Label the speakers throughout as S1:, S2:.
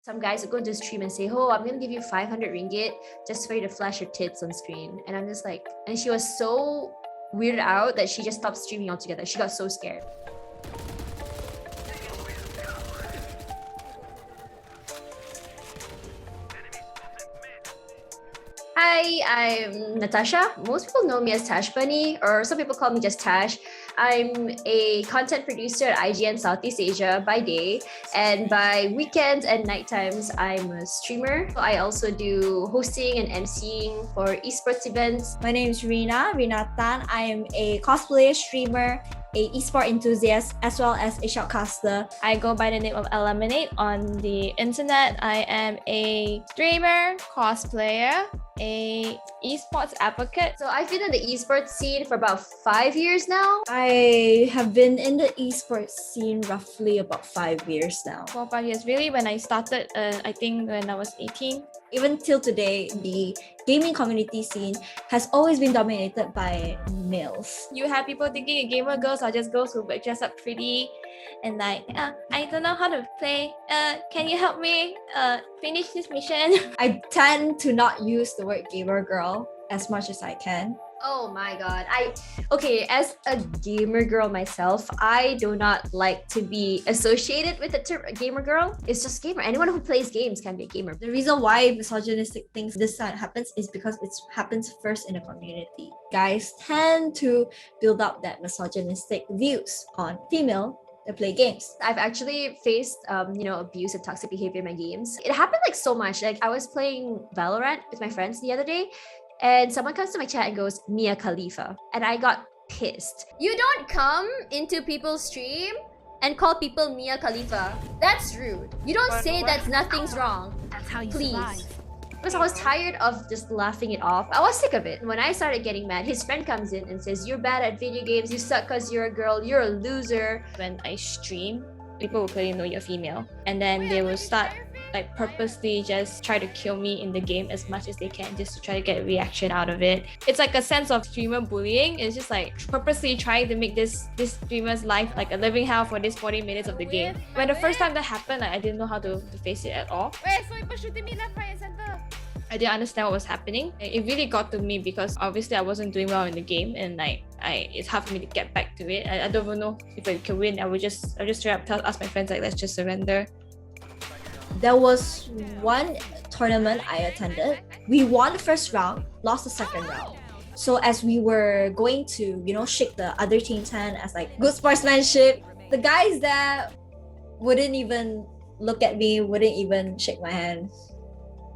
S1: Some guys would go into stream and say, "Oh, I'm gonna give you 500 ringgit just for you to flash your tits on screen." And I'm just like, and she was so weirded out that she just stopped streaming altogether. She got so scared. Hi, I'm Natasha. Most people know me as Tash Bunny, or some people call me just Tash. I'm a content producer at IGN Southeast Asia by day, and by weekends and night times, I'm a streamer. I also do hosting and emceeing for esports events.
S2: My name is Rina Tan. I am a cosplayer, streamer, a esport enthusiast, as well as a shoutcaster.
S3: I go by the name of Eliminate on the internet. I am a streamer, cosplayer, a esports advocate.
S1: So I've been in the esports scene for about 5 years now.
S2: I have been in the esports scene roughly about 5 years now.
S3: 4 or 5 years, really, when I started, I think when I was 18.
S2: Even till today, the gaming community scene has always been dominated by males.
S3: You have people thinking gamer girls are just girls who dress up pretty and like, I don't know how to play. Can you help me finish this mission?
S2: I tend to not use the word gamer girl as much as I can.
S1: Oh my god. As a gamer girl myself, I do not like to be associated with the term gamer girl. It's just gamer. Anyone who plays games can be a gamer.
S2: The reason why misogynistic things this side happens is because it happens first in the community. Guys tend to build up that misogynistic views on female that play games.
S1: I've actually faced abuse and toxic behavior in my games. It happened like so much. Like I was playing Valorant with my friends the other day, and someone comes to my chat and goes, "Mia Khalifa." And I got pissed. You don't come into people's stream and call people Mia Khalifa. That's rude. You don't say that nothing's wrong.
S4: That's how you
S1: Please.
S4: survive.
S1: Because I was tired of just laughing it off. I was sick of it. When I started getting mad, his friend comes in and says, "You're bad at video games. You suck because you're a girl. You're a loser."
S3: When I stream, people will clearly know you're female. And then they will start like purposely just try to kill me in the game as much as they can just to try to get a reaction out of it. It's like a sense of streamer bullying. It's just like purposely trying to make this streamer's life like a living hell for this 40 minutes of the game. When the first time that happened, like, I didn't know how to face it at all.
S4: Wait, so people shooting me left, right, and center.
S3: I didn't understand what was happening. It really got to me because obviously I wasn't doing well in the game, and like it's hard for me to get back to it. I don't even know if I can win. I'll just straight up ask my friends like, let's just surrender.
S2: There was one tournament I attended. We won the first round, lost the second round. So as we were going to, shake the other team's hand as like good sportsmanship, the guys there wouldn't even look at me, wouldn't even shake my hand.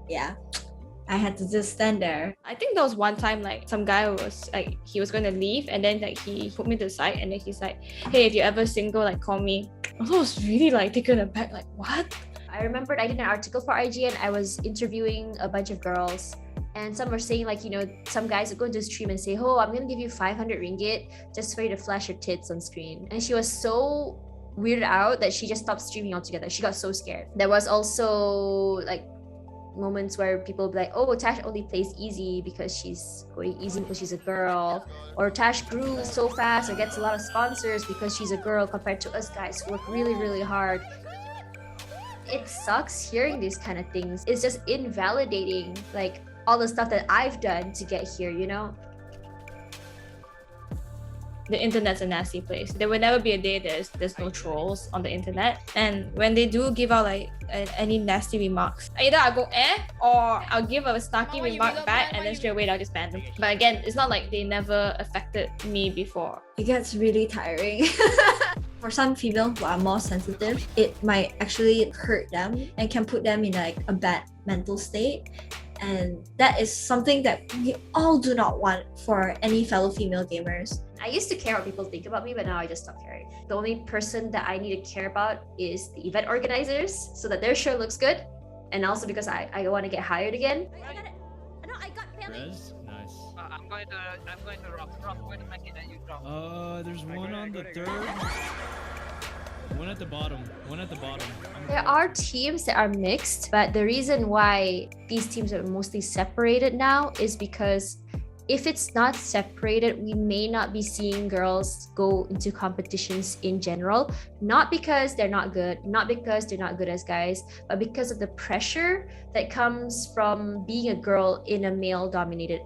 S2: Yeah, I had to just stand there.
S3: I think there was one time like some guy was like, he was going to leave, and then like he put me to the side, and then he's like, "Hey, if you're ever single, like call me." I was really like taken aback, like what?
S1: I remembered I did an article for IGN. I was interviewing a bunch of girls, and some were saying like, some guys would go into stream and say, "Oh, I'm gonna give you 500 ringgit just for you to flash your tits on screen." And she was so weirded out that she just stopped streaming altogether. She got so scared. There was also like moments where people be like, "Oh, Tash only plays easy because she's going easy because she's a girl," or "Tash grew so fast or gets a lot of sponsors because she's a girl compared to us guys who work really, really hard." It sucks hearing these kind of things. It's just invalidating like all the stuff that I've done to get here,
S3: The internet's a nasty place. There will never be a day there's no trolls on the internet. And when they do give out like any nasty remarks, either I'll go or I'll give a snarky remark back, and then straight away I'll just ban them. But again, it's not like they never affected me before.
S2: It gets really tiring. For some females who are more sensitive, it might actually hurt them and can put them in like a bad mental state. And that is something that we all do not want for any fellow female gamers.
S1: I used to care what people think about me, but now I just stopped caring. The only person that I need to care about is the event organizers, so that their show looks good, and also because I want to get hired again.
S4: I got it. No, I got Billy.
S5: Nice.
S6: I'm going to rock. I'm going to make it that you drop.
S5: There's one on the third. One at the bottom.
S1: There are teams that are mixed, but the reason why these teams are mostly separated now is because if it's not separated, we may not be seeing girls go into competitions in general, not because they're not good, not because they're not good as guys, but because of the pressure that comes from being a girl in a male dominated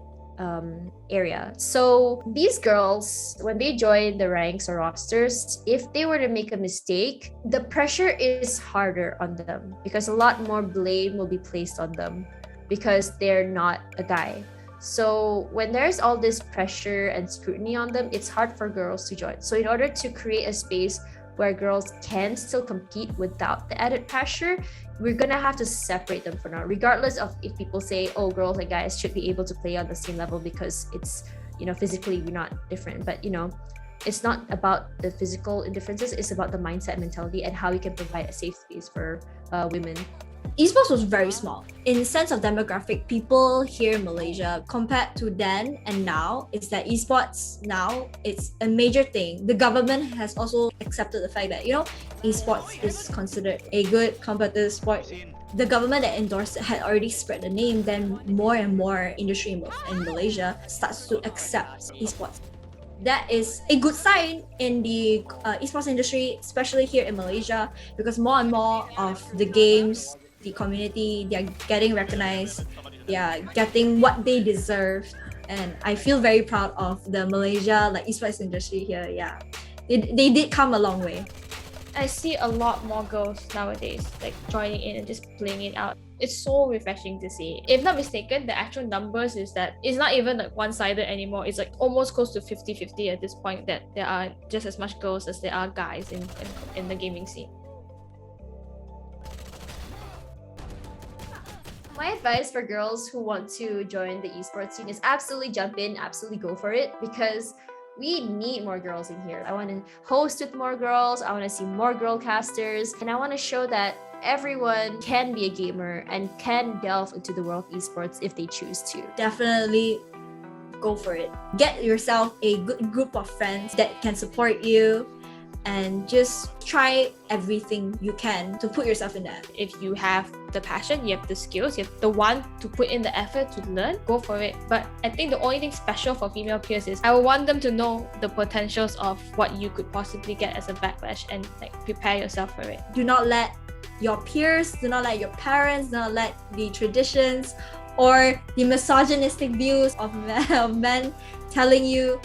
S1: area. So these girls, when they join the ranks or rosters, if they were to make a mistake, the pressure is harder on them because a lot more blame will be placed on them because they're not a guy. So when there's all this pressure and scrutiny on them, it's hard for girls to join. So in order to create a space where girls can still compete without the added pressure, we're gonna have to separate them for now, regardless of if people say, oh, girls and guys should be able to play on the same level because it's, physically we're not different. But it's not about the physical differences, it's about the mindset, mentality, and how we can provide a safe space for women.
S2: Esports was very small. In sense of demographic, people here in Malaysia, compared to then and now, is that esports now, it's a major thing. The government has also accepted the fact that, esports is considered a good competitive sport. The government that endorsed it had already spread the name, then more and more industry in Malaysia starts to accept esports. That is a good sign in the esports industry, especially here in Malaysia, because more and more of the games, the community, they're getting recognized, they are getting what they deserve, and I feel very proud of the Malaysia esports industry here. Yeah, they did come a long way.
S3: I see a lot more girls nowadays joining in and just playing it out. It's so refreshing to see. If not mistaken, the actual numbers is that it's not even one-sided anymore. It's almost close to 50-50 at this point, that there are just as much girls as there are guys in the gaming scene.
S1: My advice for girls who want to join the esports scene is absolutely jump in, absolutely go for it, because we need more girls in here. I want to host with more girls, I want to see more girl casters, and I want to show that everyone can be a gamer and can delve into the world of esports if they choose to.
S2: Definitely go for it. Get yourself a good group of friends that can support you, and just try everything you can to put yourself in that.
S3: If you have the passion, you have the skills, you have the want to put in the effort to learn, go for it. But I think the only thing special for female peers is I would want them to know the potentials of what you could possibly get as a backlash and prepare yourself for it.
S2: Do not let your peers, do not let your parents, do not let the traditions or the misogynistic views of men telling you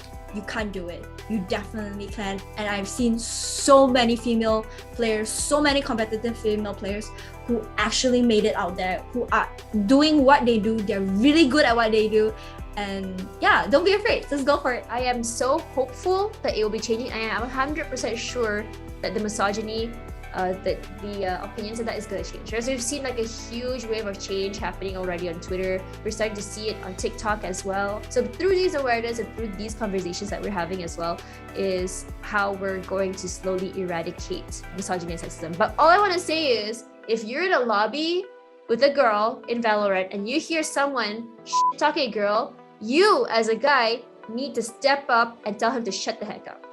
S2: can't do it. You definitely can. And I've seen so many female players, so many competitive female players who actually made it out there, who are doing what they do. They're really good at what they do. And yeah, don't be afraid. Just go for it.
S1: I am so hopeful that it will be changing. I am 100% sure that the misogyny, the opinions of that is going to change. As we've seen a huge wave of change happening already on Twitter. We're starting to see it on TikTok as well. So through these awareness and through these conversations that we're having as well is how we're going to slowly eradicate misogyny and sexism. But all I want to say is, if you're in a lobby with a girl in Valorant and you hear someone talking a girl, you as a guy need to step up and tell him to shut the heck up.